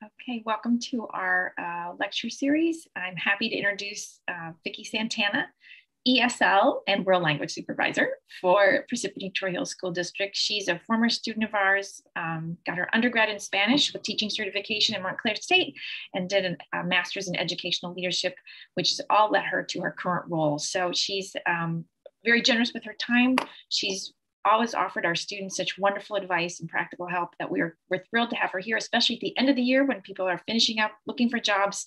Okay, welcome to our lecture series. I'm happy to introduce Vicky Santana, ESL and World Language Supervisor for Parsippany-Troy Hills School District. She's a former student of ours, got her undergrad in Spanish with teaching certification in Montclair State, and did a master's in educational leadership, which has all led her to her current role. So she's very generous with her time. She's always offered our students such wonderful advice and practical help that we're thrilled to have her here, especially at the end of the year when people are finishing up looking for jobs.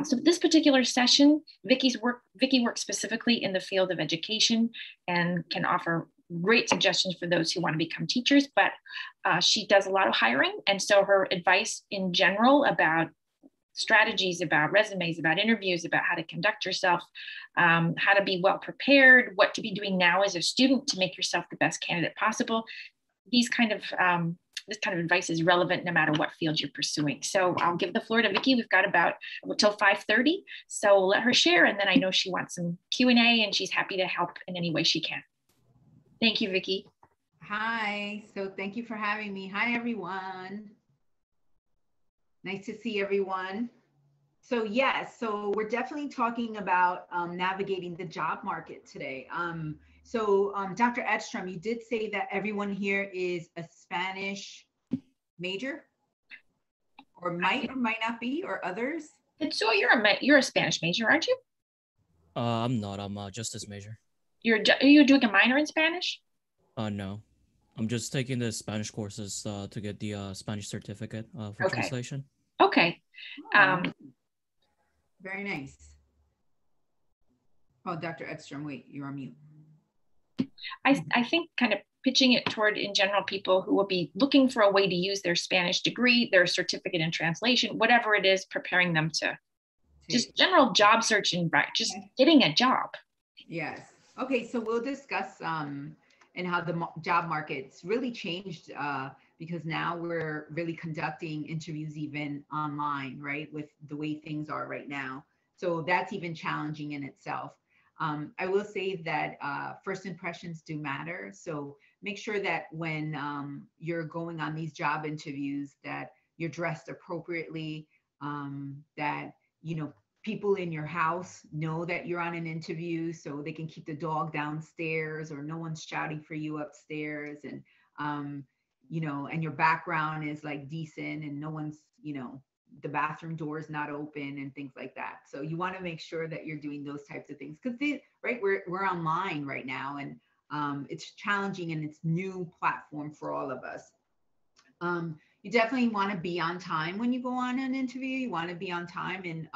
So this particular session, Vicky works specifically in the field of education and can offer great suggestions for those who want to become teachers, but she does a lot of hiring. And so her advice in general about strategies, about resumes, about interviews, about how to conduct yourself, how to be well prepared, what to be doing now as a student to make yourself the best candidate possible. This kind of advice is relevant no matter what field you're pursuing. So I'll give the floor to Vicky. We've got about till 5:30, so we'll let her share, and then I know she wants some Q&A, and she's happy to help in any way she can. Thank you, Vicky. Hi, so thank you for having me. Hi, everyone. Nice to see everyone. So yes, so we're definitely talking about navigating the job market today. Dr. Edstrom, you did say that everyone here is a Spanish major, or might or might not be, or others. And so you're a Spanish major, aren't you? I'm not. I'm a justice major. Are you doing a minor in Spanish? No. I'm just taking the Spanish courses to get the Spanish certificate for translation. Okay. Very nice. Oh, Dr. Edstrom, wait, you're on mute. I think kind of pitching it toward, in general, people who will be looking for a way to use their Spanish degree, their certificate in translation, whatever it is, preparing them to just general job searching, just getting a job. Yes. Okay, so we'll discuss and how the job market's really changed because now we're really conducting interviews even online, right, with the way things are right now. So that's even challenging in itself. I will say that first impressions do matter. So make sure that when you're going on these job interviews that you're dressed appropriately, that, you know, people in your house know that you're on an interview so they can keep the dog downstairs or no one's shouting for you upstairs, and you know, and your background is like decent and no one's, you know, the bathroom door is not open and things like that. So you want to make sure that you're doing those types of things because we're online right now, and it's challenging and it's new platform for all of us. You definitely want to be on time when you go on an interview. You want to be on time and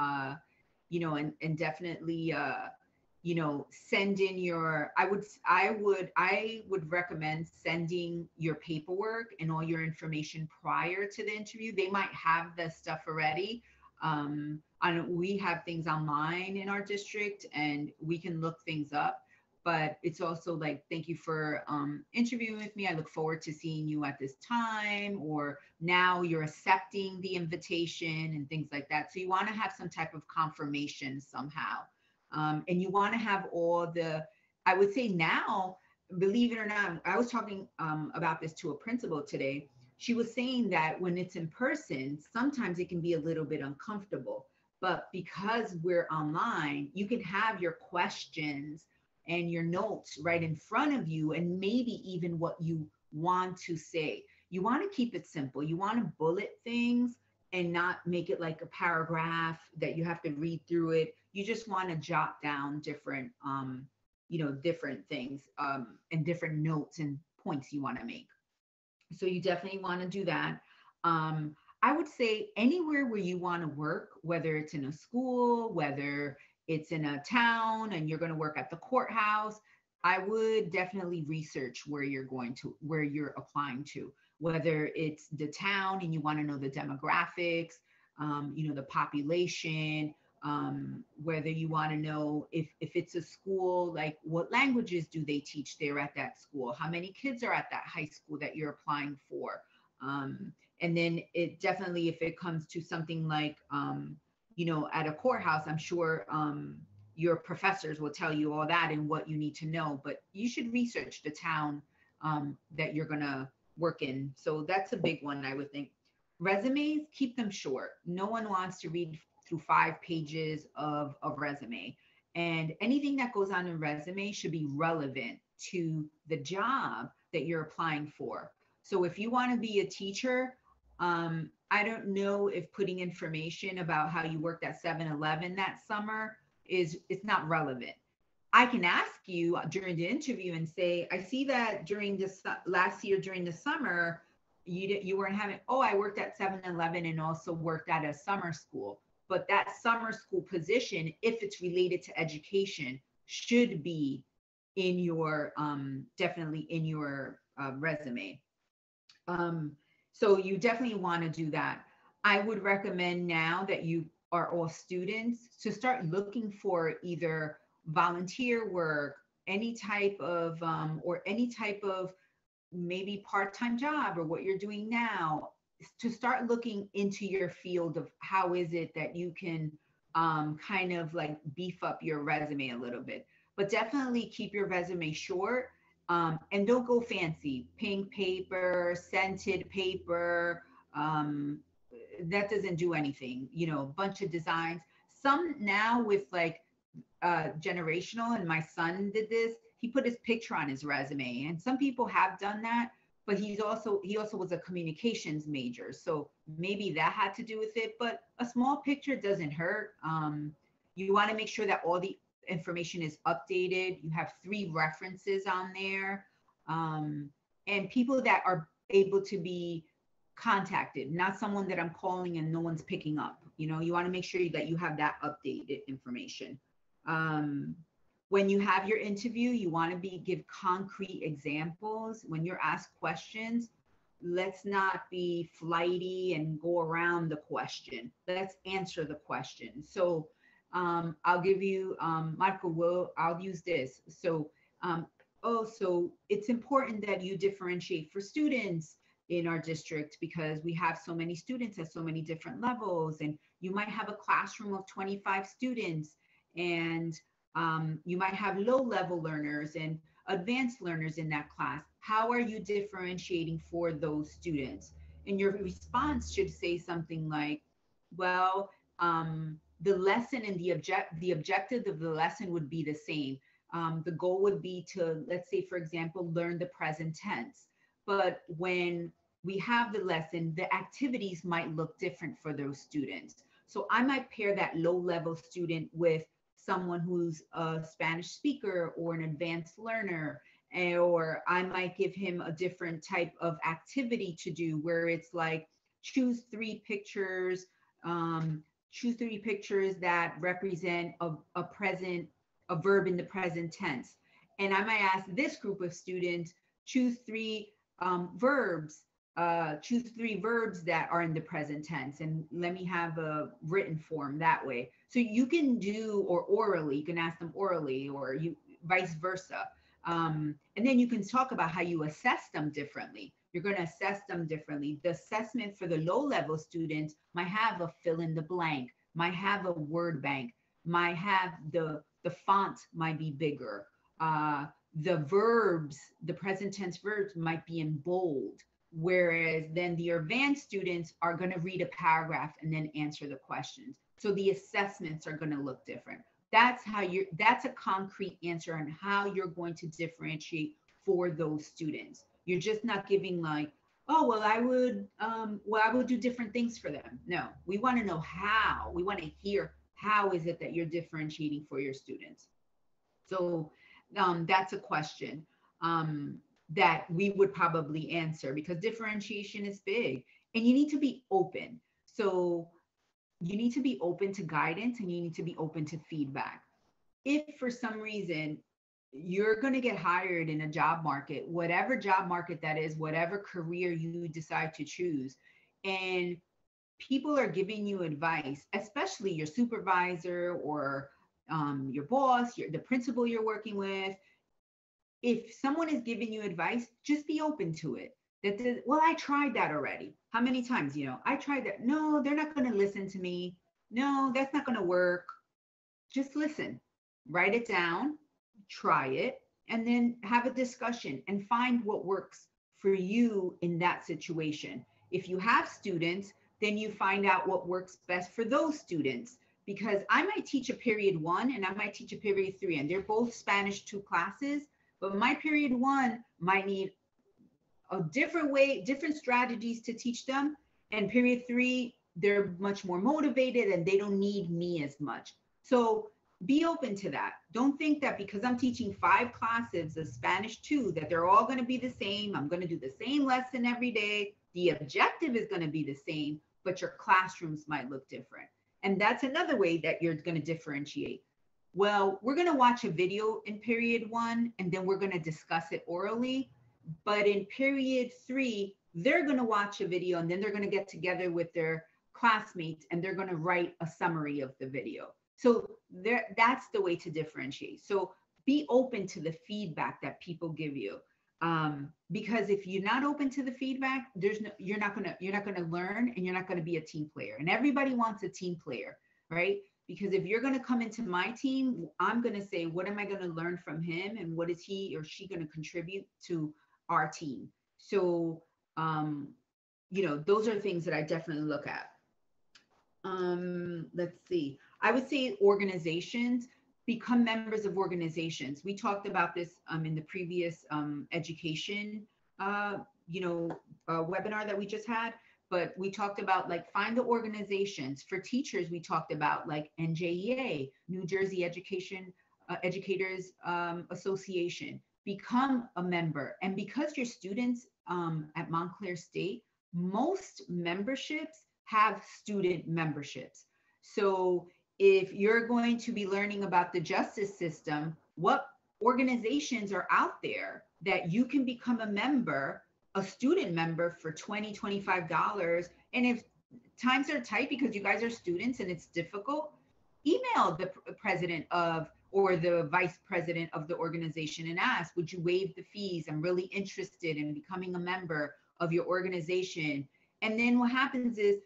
you know, and definitely, you know, send in your, I would recommend sending your paperwork and all your information prior to the interview. They might have the stuff already. We have things online in our district and we can look things up, but it's also like, thank you for interviewing with me. I look forward to seeing you at this time, or now you're accepting the invitation and things like that. So you want to have some type of confirmation somehow. And you want to have all the, I would say now, believe it or not, I was talking about this to a principal today. She was saying that when it's in person, sometimes it can be a little bit uncomfortable, but because we're online, you can have your questions and your notes right in front of you, and maybe even what you want to say. You want to keep it simple. You want to bullet things and not make it like a paragraph that you have to read through it. You just want to jot down different, you know, different things and different notes and points you want to make. So you definitely want to do that. I would say anywhere where you want to work, whether it's in a school, whether it's in a town and you're going to work at the courthouse, I would definitely research where you're applying to, whether it's the town and you want to know the demographics, you know, the population, whether you want to know if it's a school, like what languages do they teach there at that school? How many kids are at that high school that you're applying for? And then it definitely, if it comes to something like, you know, at a courthouse, I'm sure your professors will tell you all that and what you need to know, but you should research the town that you're going to work in. So that's a big one, I would think. resumes, keep them short. No one wants to read through 5 pages of a resume. And anything that goes on a resume should be relevant to the job that you're applying for. So if you want to be a teacher, I don't know if putting information about how you worked at 7-Eleven that summer is it's not relevant. I can ask you during the interview and say, I see that during this last year during the summer, you weren't having, oh, I worked at 7-Eleven and also worked at a summer school. But that summer school position, if it's related to education, should be in your definitely in your resume. So you definitely want to do that. I would recommend now that you are all students to start looking for either volunteer work, any type of or any type of maybe part-time job or what you're doing now, to start looking into your field of how is it that you can kind of like beef up your resume a little bit. But definitely keep your resume short, and don't go fancy. Pink paper, scented paper, um, that doesn't do anything. You know, a bunch of designs. Some now with like generational, and my son did this. He put his picture on his resume, and some people have done that. But he also was a communications major, so maybe that had to do with it. But a small picture doesn't hurt. You want to make sure that all the information is updated. You have 3 references on there, and people that are able to be contacted, not someone that I'm calling and no one's picking up. You know, you want to make sure that you have that updated information. Um, when you have your interview, you want to give concrete examples. When you're asked questions, let's not be flighty and go around the question. Let's answer the question. So I'll give you, Marco, I'll use this. So, so it's important that you differentiate for students in our district because we have so many students at so many different levels, and you might have a classroom of 25 students, and you might have low-level learners and advanced learners in that class. How are you differentiating for those students? And your response should say something like, well, the lesson and the objective of the lesson would be the same. The goal would be to, let's say, for example, learn the present tense. But when we have the lesson, the activities might look different for those students. So I might pair that low-level student with someone who's a Spanish speaker or an advanced learner, or I might give him a different type of activity to do where it's like choose 3 pictures, that represent a verb in the present tense. And I might ask this group of students, choose 3 verbs, choose 3 verbs that are in the present tense, and let me have a written form that way. So you can do, or orally, you can ask them orally, or you vice versa. And then you can talk about how you assess them differently. You're going to assess them differently. The assessment for the low-level students might have a fill in the blank, might have a word bank, might have the font might be bigger. The verbs, the present tense verbs might be in bold, whereas then the advanced students are going to read a paragraph and then answer the questions. So the assessments are going to look different. That's a concrete answer on how you're going to differentiate for those students. You're just not giving like, oh, well, I would do different things for them. No, we want to know how. We want to hear how is it that you're differentiating for your students. So that's a question that we would probably answer, because differentiation is big and you need to be open. So you need to be open to guidance and you need to be open to feedback. If for some reason you're going to get hired in a job market, whatever job market that is, whatever career you decide to choose, and people are giving you advice, especially your supervisor or your boss, the principal you're working with, if someone is giving you advice, just be open to it. Well, I tried that already. How many times, I tried that. No, they're not going to listen to me. No, that's not going to work. Just listen, write it down, try it, and then have a discussion and find what works for you in that situation. If you have students, then you find out what works best for those students. Because I might teach a period 1 and I might teach a period 3, and they're both Spanish 2 classes, but my period 1 might need a different way, different strategies to teach them. And period 3, they're much more motivated and they don't need me as much. So be open to that. Don't think that because I'm teaching 5 classes of Spanish 2, that they're all going to be the same. I'm going to do the same lesson every day. The objective is going to be the same, but your classrooms might look different. And that's another way that you're going to differentiate. Well, we're going to watch a video in period 1, and then we're going to discuss it orally. But in period 3, they're going to watch a video, and then they're going to get together with their classmates and they're going to write a summary of the video. So that's the way to differentiate. So be open to the feedback that people give you. Because if you're not open to the feedback, you're not gonna learn, and you're not gonna be a team player. And everybody wants a team player, right? Because if you're gonna come into my team, I'm gonna say, what am I gonna learn from him, and what is he or she gonna contribute to our team? So, those are things that I definitely look at. Let's see. I would say organizations, become members of organizations. We talked about this in the previous education, webinar that we just had, but we talked about like find the organizations. For teachers, we talked about like NJEA, New Jersey Educators Association. Become a member. And because your students at Montclair State, most memberships have student memberships. So if you're going to be learning about the justice system, what organizations are out there that you can become a member, a student member for $20, $25. And if times are tight because you guys are students and it's difficult, email the president of or the vice president of the organization and ask, would you waive the fees? I'm really interested in becoming a member of your organization. And then what happens is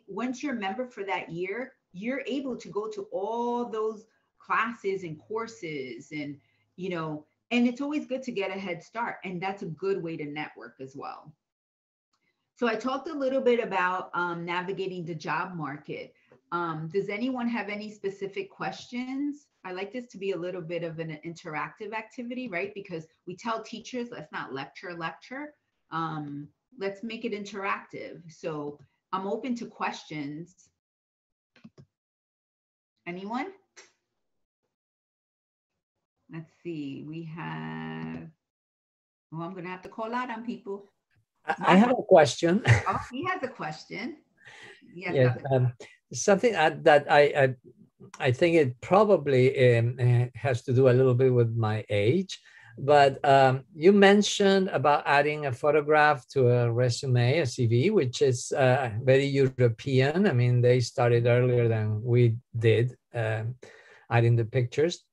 once you're a member for that year, you're able to go to all those classes and courses and it's always good to get a head start. And that's a good way to network as well. So I talked a little bit about navigating the job market. Does anyone have any specific questions? I like this to be a little bit of an interactive activity, right? Because we tell teachers, let's not lecture. Let's make it interactive. So I'm open to questions. Anyone? Let's see. We have, I'm going to have to call out on people. I have a question. Oh, he has a question. Yes, something that I think it probably has to do a little bit with my age, but you mentioned about adding a photograph to a resume, a CV, which is very European. I mean, they started earlier than we did, adding the pictures.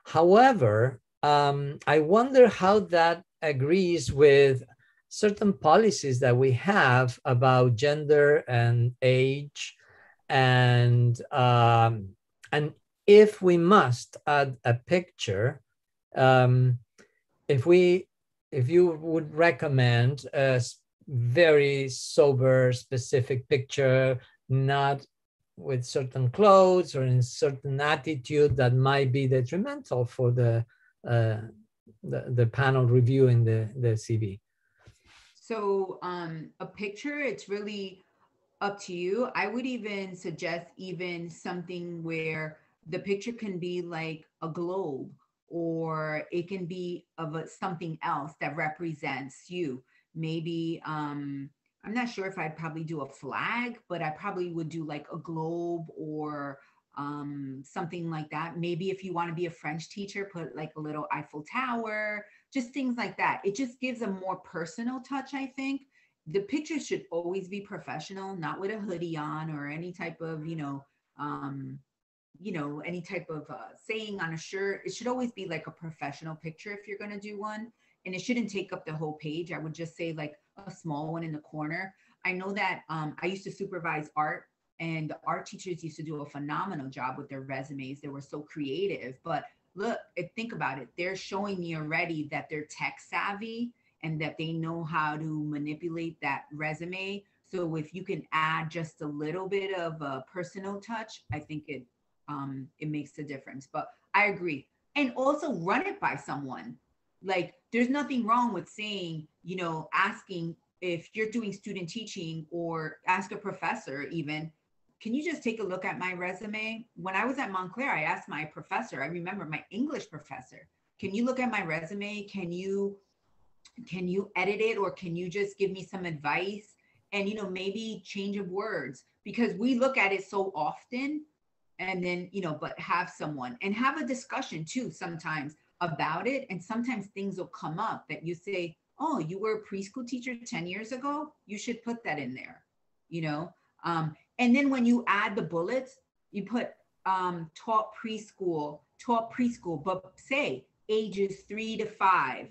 However, I wonder how that agrees with certain policies that we have about gender and age, and if we must add a picture, if you would recommend a very sober, specific picture, not with certain clothes or in certain attitude that might be detrimental for the panel reviewing the CV. So a picture, it's really up to you. I would even suggest something where the picture can be like a globe, or it can be of something else that represents you. Maybe, I'm not sure if I'd probably do a flag, but I probably would do like a globe or something like that. Maybe if you want to be a French teacher, put like a little Eiffel Tower, just things like that. It just gives a more personal touch, I think. The picture should always be professional, not with a hoodie on or any type of, any type of saying on a shirt. It should always be like a professional picture if you're going to do one. And it shouldn't take up the whole page. I would just say like a small one in the corner. I know that I used to supervise art, and the art teachers used to do a phenomenal job with their resumes. They were so creative. But look, think about it. They're showing me already that they're tech savvy and that they know how to manipulate that resume. So if you can add just a little bit of a personal touch, I think it makes a difference. But I agree. And also run it by someone. Like there's nothing wrong with saying, asking if you're doing student teaching, or ask a professor even, can you just take a look at my resume? When I was at Montclair, I asked my professor, I remember my English professor, can you look at my resume? Can you edit it, or can you just give me some advice? And maybe change of words, because we look at it so often. And then but have someone and have a discussion too sometimes about it. And sometimes things will come up that you say, oh, you were a preschool teacher 10 years ago, you should put that in there. And then when you add the bullets, you put taught preschool, but say ages 3 to 5,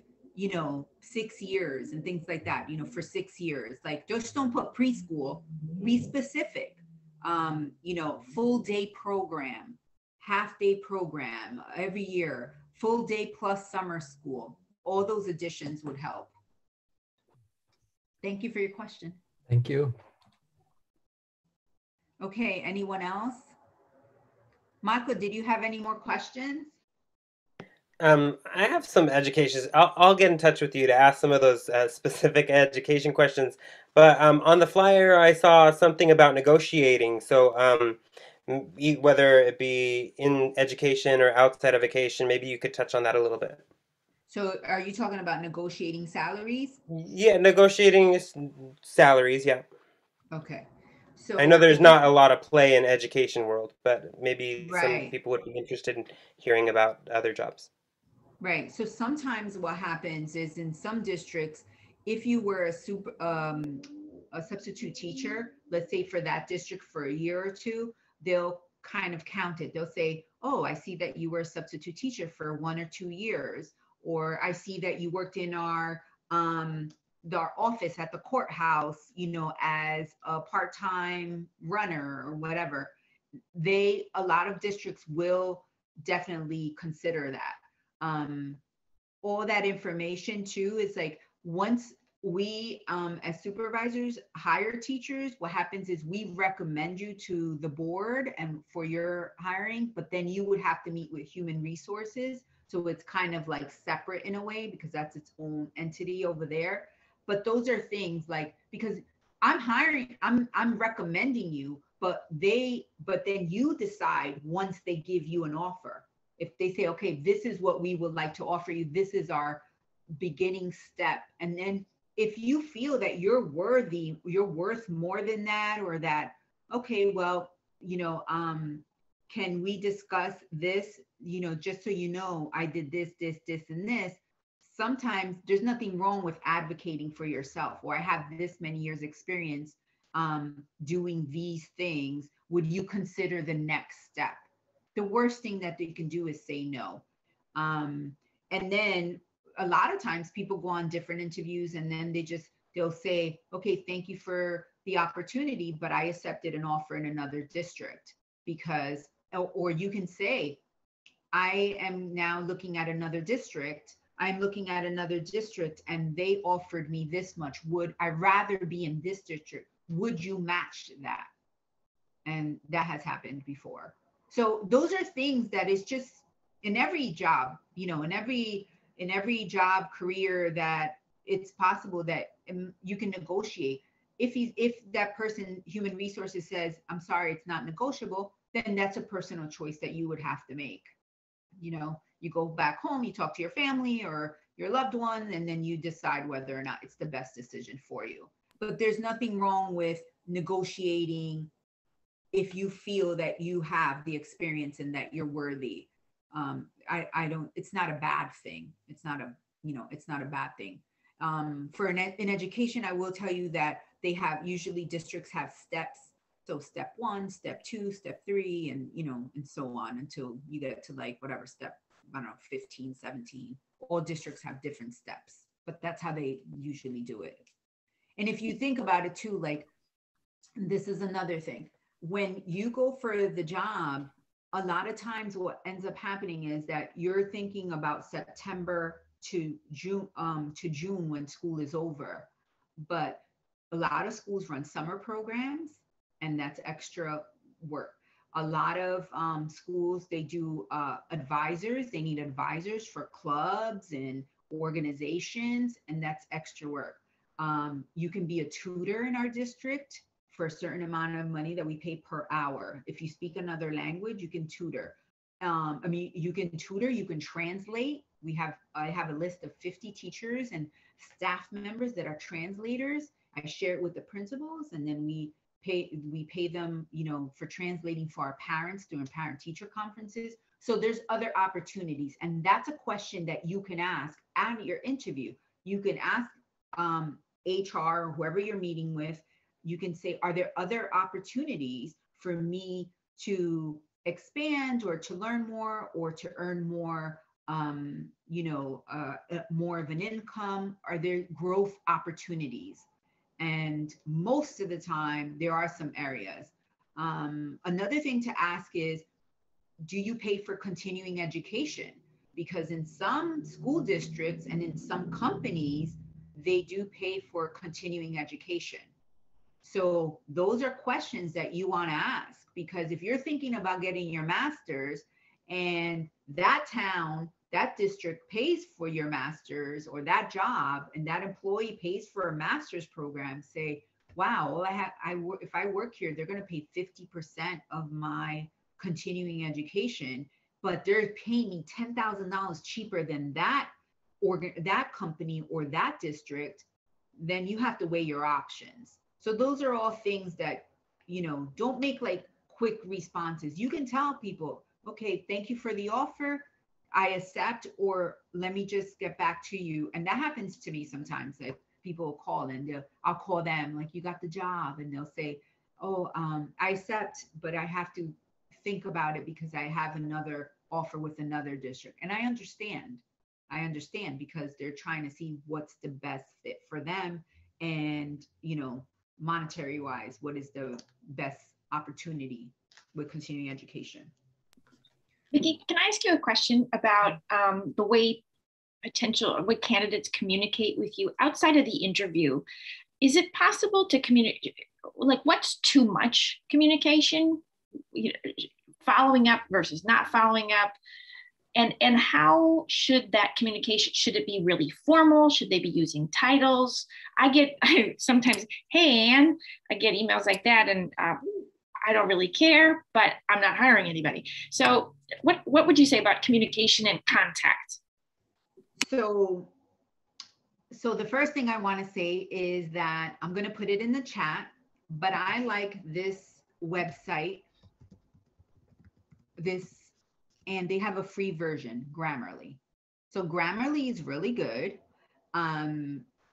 6 years and things like that, for 6 years. Like, just don't put preschool, be specific. Full day program, half day program every year, full day plus summer school. All those additions would help. Thank you for your question. Thank you. Okay, anyone else? Michael, did you have any more questions? I have some education. I'll get in touch with you to ask some of those specific education questions. But on the flyer, I saw something about negotiating. So whether it be in education or outside of education, maybe you could touch on that a little bit. So are you talking about negotiating salaries? Yeah, negotiating salaries, yeah. Okay. So I know there's not a lot of play in education world, but maybe right. some people would be interested in hearing about other jobs. Right. So sometimes what happens is, in some districts, if you were a substitute teacher, let's say for that district for a year or two, they'll kind of count it. They'll say, oh, I see that you were a substitute teacher for 1 or 2 years, or I see that you worked in our office at the courthouse, as a part-time runner or whatever. A lot of districts will definitely consider that. All that information too is like, once we as supervisors hire teachers, what happens is we recommend you to the board and for your hiring, but then you would have to meet with human resources. So it's kind of like separate in a way, because that's its own entity over there. But those are things like, because I'm recommending you, but then you decide once they give you an offer. If they say, okay, this is what we would like to offer you, this is our beginning step. And then if you feel that you're worth more than that, or that, okay, well, can we discuss this, just so I did this, and this. Sometimes there's nothing wrong with advocating for yourself, or I have this many years experience doing these things. Would you consider the next step? The worst thing that they can do is say no. And then a lot of times people go on different interviews, and then they'll say, okay, thank you for the opportunity, but I accepted an offer in another district. Because, or you can say, I am now looking at another district. I'm looking at another district and they offered me this much. Would I rather be in this district? Would you match that? And that has happened before. So those are things that is just in every job, in every job career, that it's possible that you can negotiate. If that person, human resources, says, I'm sorry, it's not negotiable, then that's a personal choice that you would have to make. You go back home, you talk to your family or your loved one, and then you decide whether or not it's the best decision for you. But there's nothing wrong with negotiating if you feel that you have the experience and that you're worthy. It's not a bad thing. It's not a bad thing. In education, I will tell you that usually districts have steps. So step 1, step 2, step 3, and so on until you get to like whatever step, 15, 17. All districts have different steps, but that's how they usually do it. And if you think about it too, like, this is another thing. When you go for the job, a lot of times what ends up happening is that you're thinking about September to June when school is over. But a lot of schools run summer programs, and that's extra work. A lot of schools, they do advisors. They need advisors for clubs and organizations, and that's extra work. You can be a tutor in our district for a certain amount of money that we pay per hour. If you speak another language, you can tutor. You can tutor, you can translate. I have a list of 50 teachers and staff members that are translators. I share it with the principals, and then we pay them, for translating for our parents during parent-teacher conferences. So there's other opportunities, and that's a question that you can ask at your interview. You can ask HR or whoever you're meeting with. You can say, are there other opportunities for me to expand or to learn more or to earn more, more of an income? Are there growth opportunities? And most of the time, there are some areas. Another thing to ask is, do you pay for continuing education? Because in some school districts and in some companies, they do pay for continuing education. So those are questions that you want to ask, because if you're thinking about getting your master's and that town, that district pays for your master's, or that job and that employee pays for a master's program, say, wow, well, if I work here, they're going to pay 50% of my continuing education, but they're paying me $10,000 cheaper than that company or that district, then you have to weigh your options. So those are all things that, don't make like quick responses. You can tell people, okay, thank you for the offer, I accept, or let me just get back to you. And that happens to me sometimes, that people will call and I'll call them like, you got the job, and they'll say, oh, I accept, but I have to think about it because I have another offer with another district. And I understand because they're trying to see what's the best fit for them, and monetary wise, what is the best opportunity with continuing education. Vicky, can I ask you a question about the way candidates communicate with you outside of the interview? Is it possible to communicate, like, what's too much communication, following up versus not following up? And how should that communication, should it be really formal? Should they be using titles? I sometimes, hey, Ann, I get emails like that, and I don't really care, but I'm not hiring anybody. So what would you say about communication and contact? So the first thing I want to say is that I'm going to put it in the chat, but I like this website, and they have a free version, Grammarly. So Grammarly is really good.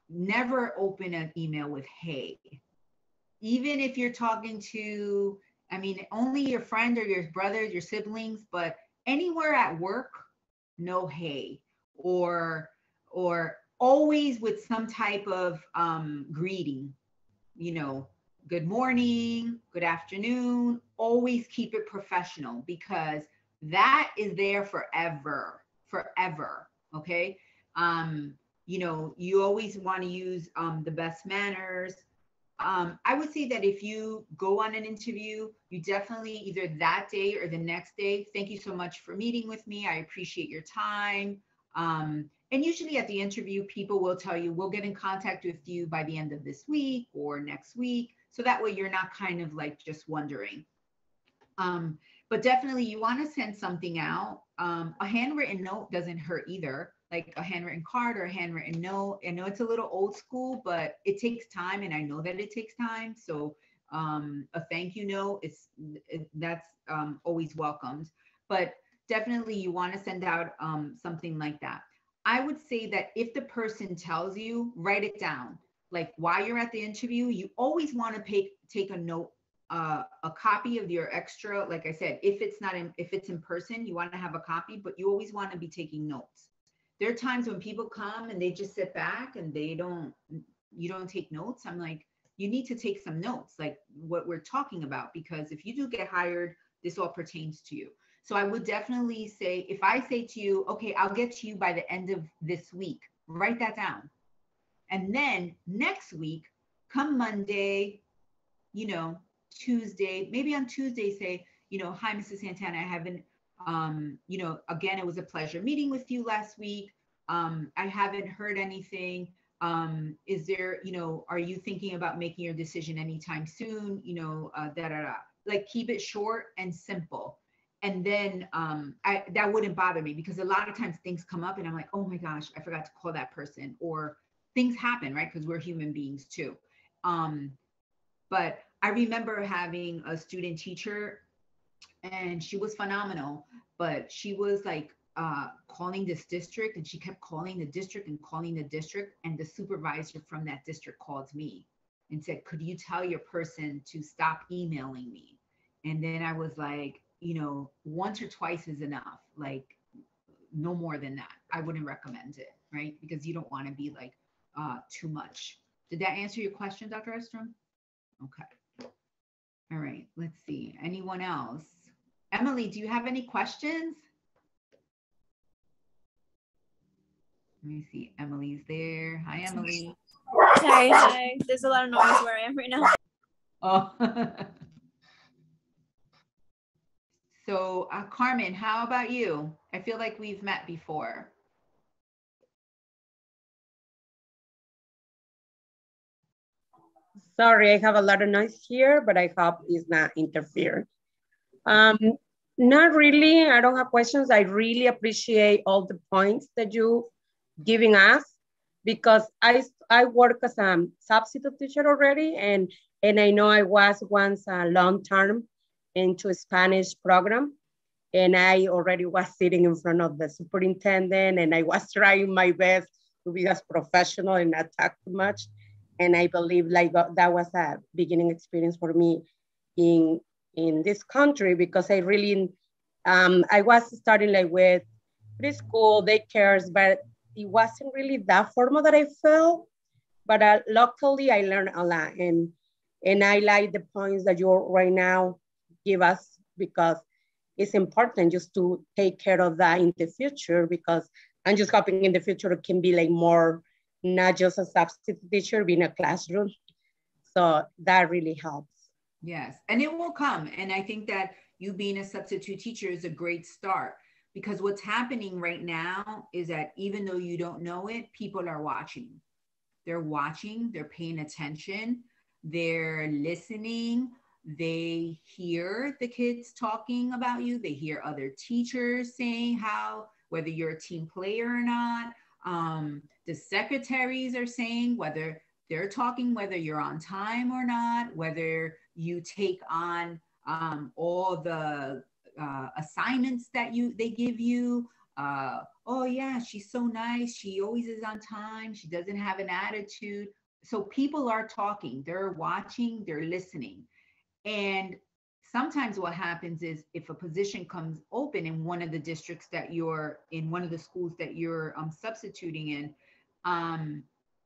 Never open an email with hey. Even if you're talking to, only your friend or your brother, your siblings, but anywhere at work, no hey. Or always with some type of greeting, good morning, good afternoon. Always keep it professional, because that is there forever, okay? You always want to use the best manners. I would say that if you go on an interview, you definitely either that day or the next day, thank you so much for meeting with me. I appreciate your time. And usually at the interview, people will tell you, we'll get in contact with you by the end of this week or next week. So that way you're not kind of like just wondering. But definitely you want to send something out. A handwritten note doesn't hurt either, like a handwritten card or a handwritten note. I know it's a little old school, but it takes time, and I know that it takes time. So a thank you note, that's always welcomed. But definitely you want to send out something like that. I would say that if the person tells you, write it down. Like while you're at the interview, you always want to take a note, a copy of your extra. Like I said, if it's in person, you want to have a copy, but you always want to be taking notes. There are times when people come and they just sit back and you don't take notes. I'm like, you need to take some notes, like what we're talking about, because if you do get hired, this all pertains to you. So I would definitely say, if I say to you, okay, I'll get to you by the end of this week, write that down. And then next week, come Monday, you know, Tuesday, maybe on Tuesday, say, you know, hi, Mrs. Santana, I haven't, you know, again, it was a pleasure meeting with you last week. I haven't heard anything. Is there, you know, are you thinking about making your decision anytime soon? You know, like keep it short and simple. And then that wouldn't bother me, because a lot of times things come up and I'm like, oh my gosh, I forgot to call that person, or things happen, right? Because we're human beings too. But I remember having a student teacher, and she was phenomenal, but she was like calling this district, and she kept calling the district and calling the district. And the supervisor from that district called me and said, could you tell your person to stop emailing me? And then I was like, you know, once or twice is enough. Like, no more than that. I wouldn't recommend it, right? Because you don't want to be like too much. Did that answer your question, Dr. Estrom? Okay. All right, let's see. Anyone else? Emily, do you have any questions? Let me see. Emily's there. Hi, Emily. Hi. There's a lot of noise where I am right now. Oh. So, Carmen, how about you? I feel like we've met before. Sorry, I have a lot of noise here, but I hope it's not interfering. Not really, I don't have questions. I really appreciate all the points that you giving us, because I work as a substitute teacher already, and I know I was once a long-term into a Spanish program, and I already was sitting in front of the superintendent, and I was trying my best to be as professional and not talk too much. And I believe like that was a beginning experience for me in this country, because I really, I was starting like with preschool, daycares, but it wasn't really that formal that I felt. But luckily I learned a lot, and I like the points that you right now give us, because it's important just to take care of that in the future, because I'm just hoping in the future it can be like more, not just a substitute teacher, being a classroom. So that really helps. Yes, and it will come. And I think that you being a substitute teacher is a great start, because what's happening right now is that even though you don't know it, people are watching. They're watching, they're paying attention, they're listening, they hear the kids talking about you, they hear other teachers saying how, whether you're a team player or not. The secretaries are saying whether they're talking, whether you're on time or not, whether you take on all the assignments that they give you. Oh yeah, she's so nice. She always is on time. She doesn't have an attitude. So people are talking, they're watching, they're listening. And sometimes what happens is if a position comes open in one of the districts that you're in, one of the schools that you're substituting in,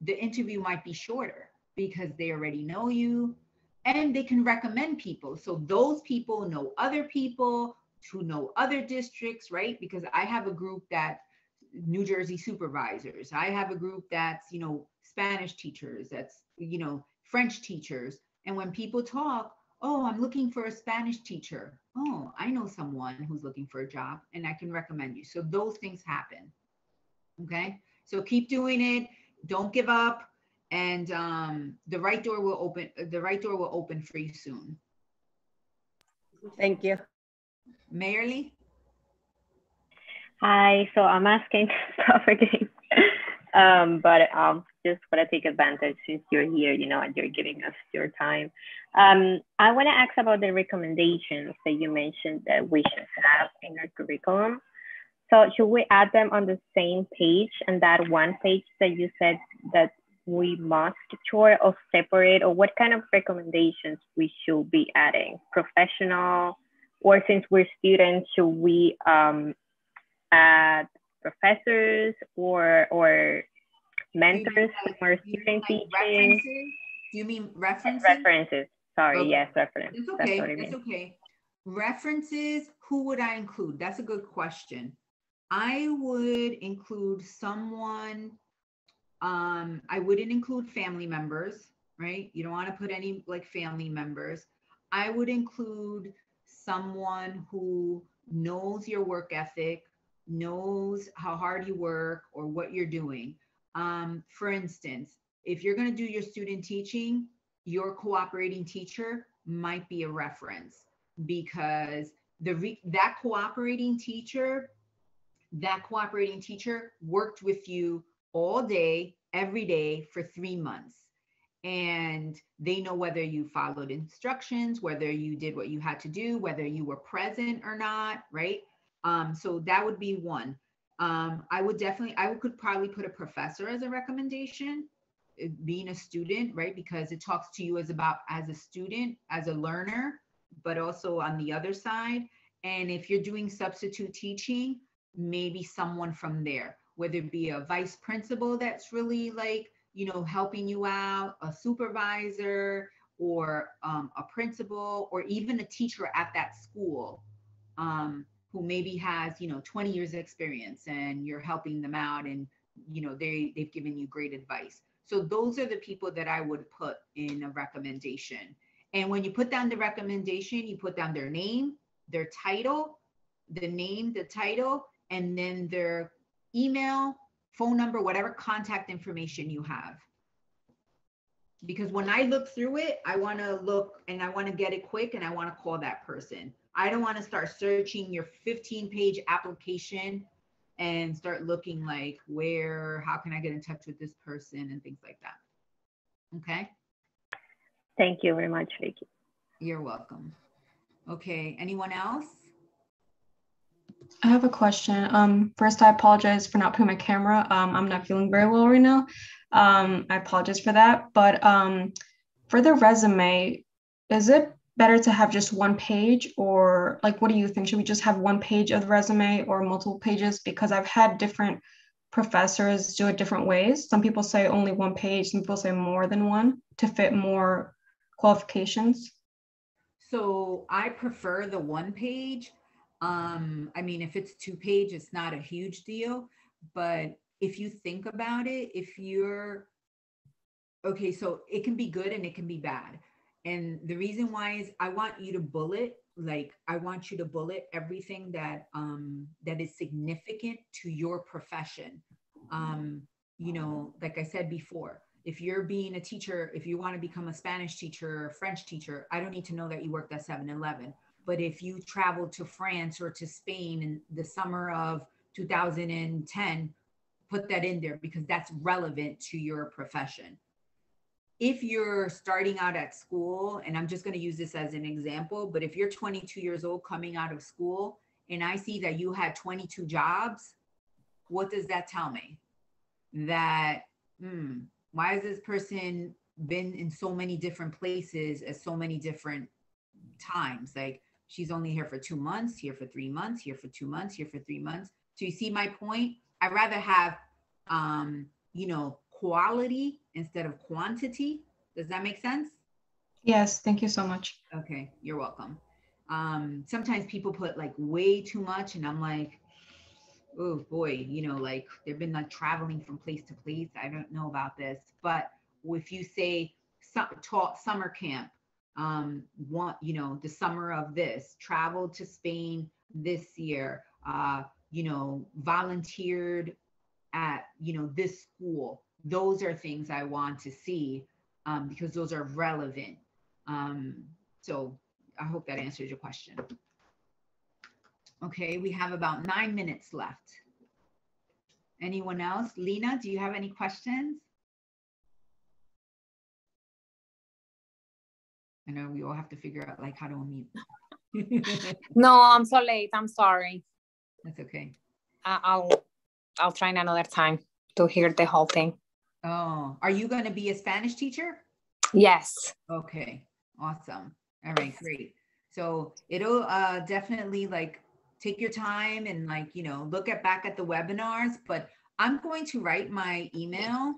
the interview might be shorter because they already know you and they can recommend people. So those people know other people who know other districts, right? Because I have a group that New Jersey supervisors. I have a group that's, you know, Spanish teachers, that's, you know, French teachers. And when people talk, oh, I'm looking for a Spanish teacher. Oh, I know someone who's looking for a job and I can recommend you. So those things happen. Okay. So keep doing it. Don't give up. And the right door will open. The right door will open for you soon. Thank you. Mayerly? Hi, so I'm asking to stop again. But just want to take advantage since you're here, you know, and you're giving us your time. I want to ask about the recommendations that you mentioned that we should have in our curriculum. So should we add them on the same page, and that one page that you said that we must sure or separate, or what kind of recommendations we should be adding? Professional, or since we're students, should we add professors or mentors for student teaching? References? Do you mean references? References. Sorry, okay. Yes, references. It's okay. It's okay. References, who would I include? That's a good question. I would include someone, I wouldn't include family members. right? You don't want to put any like family members. I would include someone who knows your work ethic, knows how hard you work or what you're doing. For instance, if you're going to do your student teaching, your cooperating teacher might be a reference, because that cooperating teacher worked with you all day, every day for 3 months. And they know whether you followed instructions, whether you did what you had to do, whether you were present or not, right? So that would be one. I could probably put a professor as a recommendation, being a student, right? Because it talks to you as a student, as a learner, but also on the other side. And if you're doing substitute teaching, maybe someone from there, whether it be a vice principal that's really like, helping you out, a supervisor, or a principal, or even a teacher at that school, who maybe has 20 years of experience, and you're helping them out, and they've given you great advice. So those are the people that I would put in a recommendation. And when you put down the recommendation, you put down their name, their title, the title, and then their email, phone number, whatever contact information you have. Because when I look through it, I want to look and I want to get it quick, and I want to call that person. I don't want to start searching your 15-page application and start looking like how can I get in touch with this person and things like that. Okay. Thank you very much, Vicky. You're welcome. Okay. Anyone else? I have a question. First, I apologize for not putting my camera. I'm not feeling very well right now. I apologize for that. But for the resume, is it better to have just one page, or like, what do you think? Should we just have one page of the resume or multiple pages? Because I've had different professors do it different ways. Some people say only one page, some people say more than one to fit more qualifications. So I prefer the one page. I mean, if it's 2 page, it's not a huge deal. But if you think about it, okay, so it can be good and it can be bad. And the reason why is I want you to bullet everything that is significant to your profession. Like I said before, if you're being a teacher, if you want to become a Spanish teacher or a French teacher, I don't need to know that you worked at 7-Eleven. But if you traveled to France or to Spain in the summer of 2010, put that in there, because that's relevant to your profession. If you're starting out at school, and I'm just going to use this as an example, but if you're 22 years old coming out of school and I see that you had 22 jobs, what does that tell me? That, why has this person been in so many different places at so many different times? Like, she's only here for 2 months, here for 3 months, here for 2 months, here for 3 months. So you see my point? I'd rather have, quality instead of quantity. Does that make sense? Yes, thank you so much. Okay, you're welcome. Sometimes people put like way too much, and I'm like, oh boy, like they've been like traveling from place to place. I don't know about this. But if you say taught summer camp, the summer of this, traveled to Spain this year, volunteered at, this school, those are things I want to see, because those are relevant. So I hope that answers your question. Okay, we have about 9 minutes left. Anyone else? Lena, do you have any questions? I know we all have to figure out like how to unmute. No, I'm so late. I'm sorry. That's okay. I'll try another time to hear the whole thing. Oh, are you going to be a Spanish teacher? Yes. Okay, awesome. All right, great. So it'll definitely like take your time and like, look back at the webinars, but I'm going to write my email.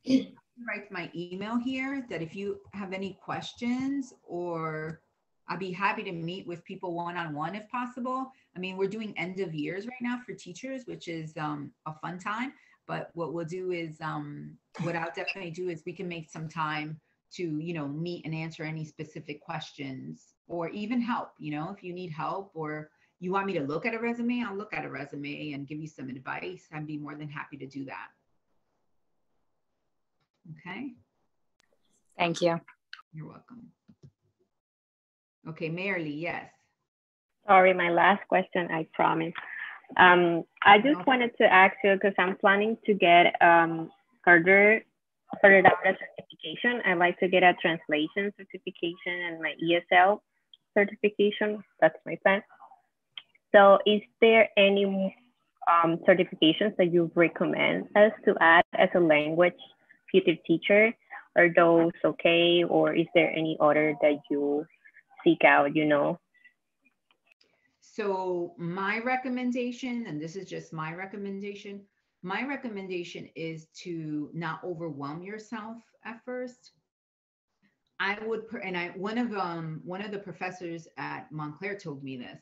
Write my email here, that if you have any questions, or I'd be happy to meet with people one-on-one if possible. I mean, we're doing end of years right now for teachers, which is a fun time. But what we'll do is, what I'll definitely do is we can make some time to, you know, meet and answer any specific questions, or even help, you know, if you need help or you want me to look at a resume, I'll look at a resume and give you some advice. I'd be more than happy to do that. Okay. Thank you. You're welcome. Okay, Marilee, yes. Sorry, my last question, I promise. I just wanted to ask you, because I'm planning to get further down the certification. I'd like to get a translation certification and my ESL certification. That's my plan. So is there any certifications that you recommend us to add as a language future teacher? Are those okay? Or is there any other that you seek out, you know? So my recommendation, and this is just my recommendation is to not overwhelm yourself at first. I would, one of the professors at Montclair told me this,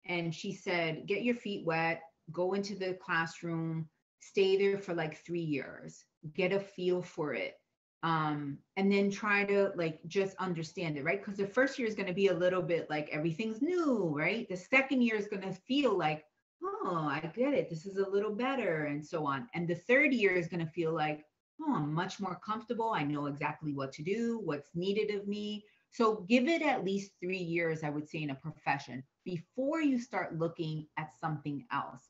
and she said, get your feet wet, go into the classroom, stay there for like 3 years, get a feel for it. And then try to like just understand it, right? Because the first year is going to be a little bit like everything's new, right? The second year is going to feel like, oh, I get it, this is a little better, and so on. And the third year is going to feel like, oh, I'm much more comfortable, I know exactly what to do, what's needed of me. So give it at least 3 years, I would say, in a profession before you start looking at something else.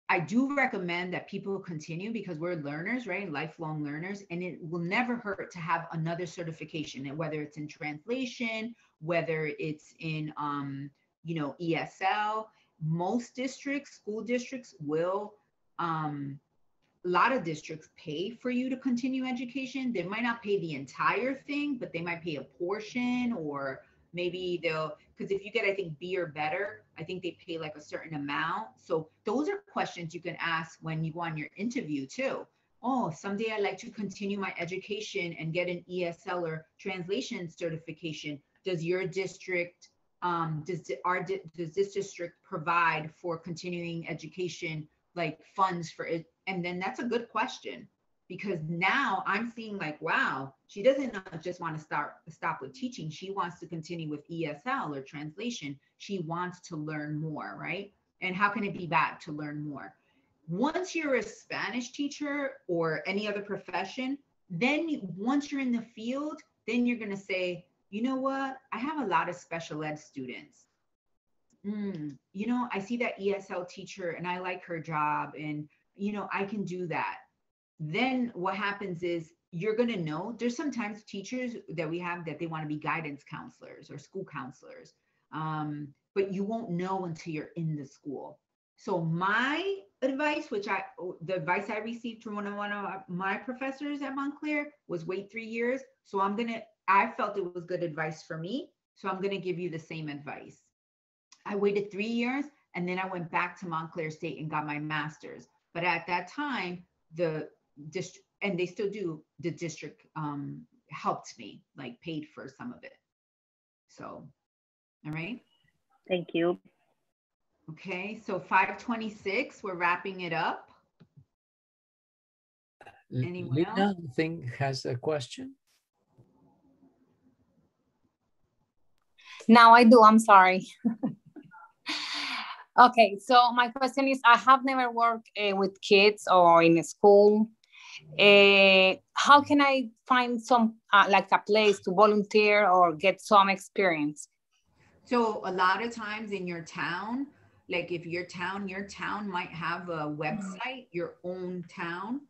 I do recommend that people continue, because we're learners, right? Lifelong learners, and it will never hurt to have another certification, and whether it's in translation, whether it's in, you know, ESL. Most districts, school districts will, a lot of districts pay for you to continue education. They might not pay the entire thing, but they might pay a portion, or maybe they'll, because if you get, I think, B or better, I think they pay like a certain amount. So those are questions you can ask when you go on your interview too. Oh, someday I'd like to continue my education and get an ESL or translation certification. Does your district, does this district provide for continuing education, like funds for it? And then that's a good question, because now I'm seeing like, wow, she doesn't just want to stop with teaching. She wants to continue with ESL or translation. She wants to learn more, right? And how can it be bad to learn more? Once you're a Spanish teacher or any other profession, then once you're in the field, then you're going to say, you know what? I have a lot of special ed students. You know, I see that ESL teacher and I like her job, and, you know, I can do that. Then what happens is you're going to know, there's sometimes teachers that we have that they want to be guidance counselors or school counselors, but you won't know until you're in the school. So my advice, the advice I received from one of my professors at Montclair was wait 3 years. So I felt it was good advice for me. So I'm going to give you the same advice. I waited 3 years, and then I went back to Montclair State and got my master's. But at that time, the district, and they still do, the district helped me, like paid for some of it. So, all right. Thank you. Okay, so 5:26, we're wrapping it up. Anyone Lina, else? I think, has a question. Now I do, I'm sorry. Okay, so my question is, I have never worked with kids or in a school. How can I find some, like a place to volunteer or get some experience? So a lot of times in your town, like if your town might have a website, your own town.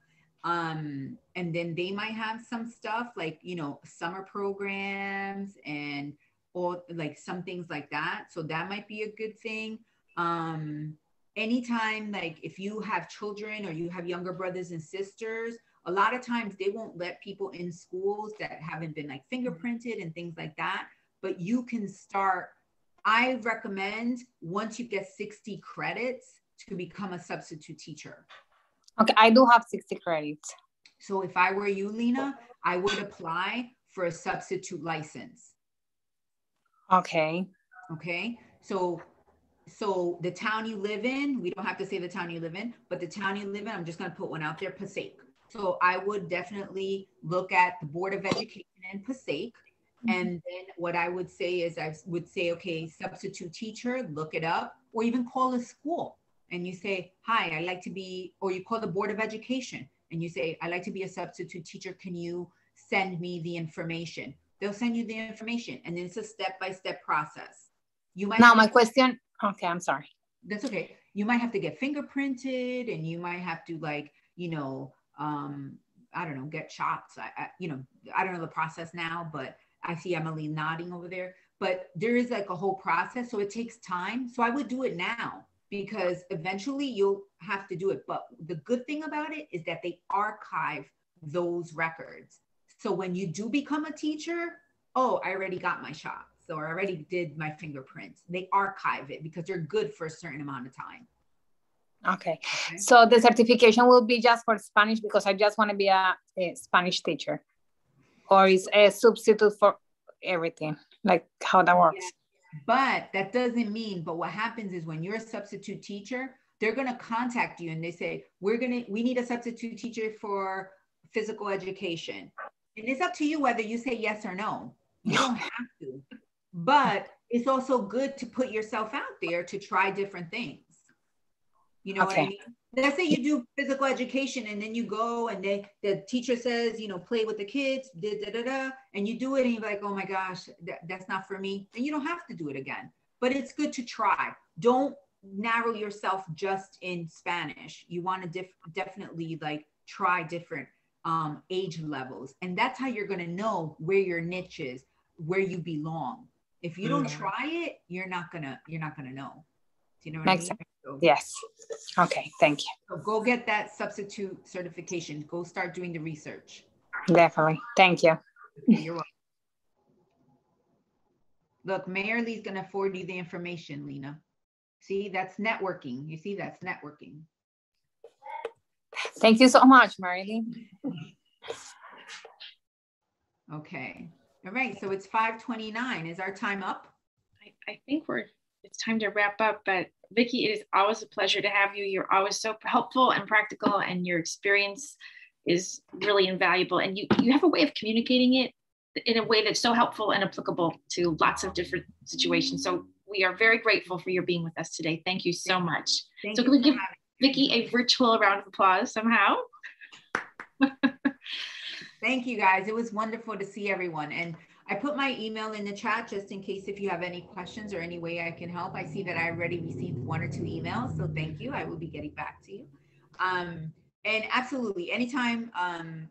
And then they might have some stuff like, you know, summer programs and or like some things like that. So that might be a good thing. Anytime, like if you have children or you have younger brothers and sisters, a lot of times they won't let people in schools that haven't been like fingerprinted and things like that. But you can start, I recommend once you get 60 credits to become a substitute teacher. Okay, I do have 60 credits. So if I were you, Lena, I would apply for a substitute license. Okay. Okay, so the town you live in, we don't have to say the town you live in, but the town you live in, I'm just going to put one out there, Passaic. So I would definitely look at the Board of Education in Passaic. And then what I would say is I would say, okay, substitute teacher, look it up, or even call a school and you say, hi, I'd like to be, or you call the Board of Education and you say, I'd like to be a substitute teacher. Can you send me the information? They'll send you the information, and then it's a step-by-step process. You might now my question, okay, I'm sorry. That's okay. You might have to get fingerprinted, and you might have to, like, you know, I don't know, get shots. You know, I don't know the process now, but I see Emily nodding over there. But there is like a whole process, so it takes time. So I would do it now because eventually you'll have to do it. But the good thing about it is that they archive those records. So when you do become a teacher, oh, I already got my shots, or I already did my fingerprints. They archive it because they're good for a certain amount of time. Okay. So the certification will be just for Spanish because I just want to be a Spanish teacher, or is a substitute for everything, like how that works? Yeah. But that doesn't mean, but what happens is when you're a substitute teacher, they're going to contact you and they say, we need a substitute teacher for physical education. And it's up to you whether you say yes or no. You don't have to, but it's also good to put yourself out there to try different things. You know what I mean? Let's say you do physical education and then you go and the teacher says, you know, play with the kids, and you do it and you're like, oh my gosh, that's not for me. Then you don't have to do it again. But it's good to try. Don't narrow yourself just in Spanish. You want to definitely like try different age levels. And that's how you're going to know where your niche is, where you belong. If you don't try it, you're not gonna know. Do you know what I mean? So, yes. Okay, thank you. So go get that substitute certification. Go start doing the research. Definitely. Thank you. Okay, you're welcome. Look, Mayor Lee's gonna forward you the information, Lena. See, that's networking. You see, that's networking. Thank you so much, Marilyn. Okay. All right. So it's 5:29. Is our time up? I think it's time to wrap up, but Vicky, it is always a pleasure to have you. You're always so helpful and practical, and your experience is really invaluable. And you have a way of communicating it in a way that's so helpful and applicable to lots of different situations. So we are very grateful for your being with us today. Thank you so much. So can we give Vicky a virtual round of applause somehow? Thank you, guys. It was wonderful to see everyone. And I put my email in the chat just in case if you have any questions or any way I can help. I see that I already received 1 or 2 emails, so thank you. I will be getting back to you. And absolutely, anytime,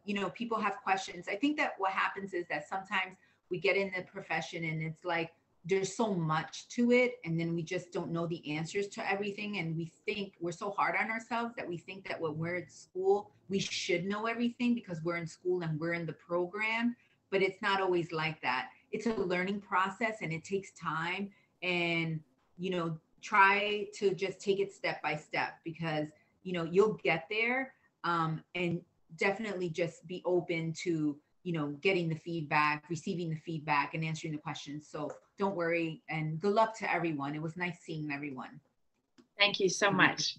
you know, people have questions. I think that what happens is that sometimes we get in the profession and it's like, there's so much to it. And then we just don't know the answers to everything. And we think we're so hard on ourselves that we think that when we're at school, we should know everything because we're in school and we're in the program. But it's not always like that. It's a learning process and it takes time. And, you know, try to just take it step by step because, you know, you'll get there. And definitely just be open to, you know, getting the feedback, receiving the feedback and answering the questions. So don't worry and good luck to everyone. It was nice seeing everyone. Thank you so much.